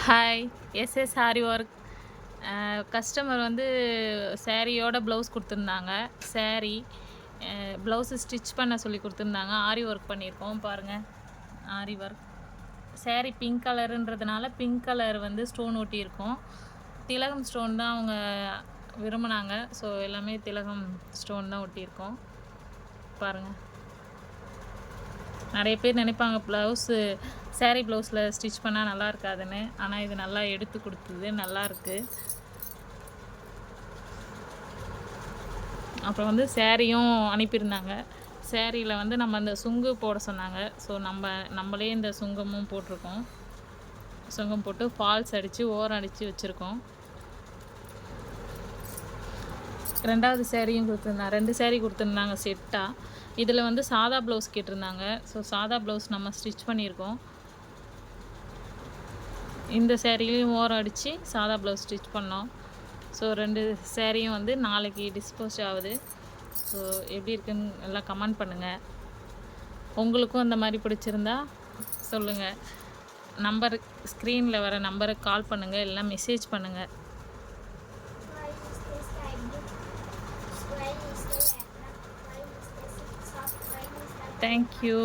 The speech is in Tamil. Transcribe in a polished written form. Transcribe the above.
Hi. SS aari work. Customer வந்து சாரியோட ப்ளவுஸ் குடுத்துருந்தாங்க. சாரி ப்ளவுஸு ஸ்டிச் பண்ண சொல்லி குடுத்துருந்தாங்க. ஆரி ஒர்க் பண்ணியிருக்கோம் பாருங்கள். ஆரி ஒர்க். சாரி பிங்க் கலருன்றதுனால பிங்க் கலர் வந்து ஸ்டோன் ஒட்டியிருக்கோம். திலகம் ஸ்டோன் தான் அவங்க விரும்பினாங்க. ஸோ எல்லாமே திலகம் ஸ்டோன் தான் ஒட்டியிருக்கோம். பாருங்கள். நிறைய பேர் நினைப்பாங்க ப்ளவுஸு சாரீ ப்ளவுஸில் ஸ்டிச் பண்ணால் நல்லா இருக்காதுன்னு. ஆனால் இது நல்லா எடுத்து கொடுத்தது, நல்லாயிருக்கு. அப்புறம் வந்து சாரியும் அனுப்பியிருந்தாங்க. சாரியில் வந்து நம்ம அந்த சுங்கு போட சொன்னாங்க. ஸோ நம்மளே இந்த சுங்கமும் போட்டிருக்கோம். சுங்கம் போட்டு ஃபால்ஸ் அடித்து ஓரம் அடித்து வச்சுருக்கோம். 2வது சாரியும் கொடுத்துருந்தாங்க. 2 சாரீ கொடுத்துருந்தாங்க செட்டாக. இதில் வந்து சாதா ப்ளவுஸ் கேட்டிருந்தாங்க. ஸோ சாதா ப்ளவுஸ் நம்ம ஸ்டிச் பண்ணியிருக்கோம். இந்த சாரிலையும் ஓரம் அடித்து சாதா ப்ளவுஸ் ஸ்டிச் பண்ணோம். ஸோ 2 சாரியும் வந்து நாளைக்கு டிஸ்போஸ் ஆகுது. ஸோ எப்படி இருக்குன்னு எல்லாம் கமெண்ட் பண்ணுங்கள். உங்களுக்கும் இந்த மாதிரி பிடிச்சிருந்தா சொல்லுங்கள். நம்பர் ஸ்க்ரீனில் வர நம்பருக்கு கால் பண்ணுங்கள், இல்லைனா மெசேஜ் பண்ணுங்கள். Thank you.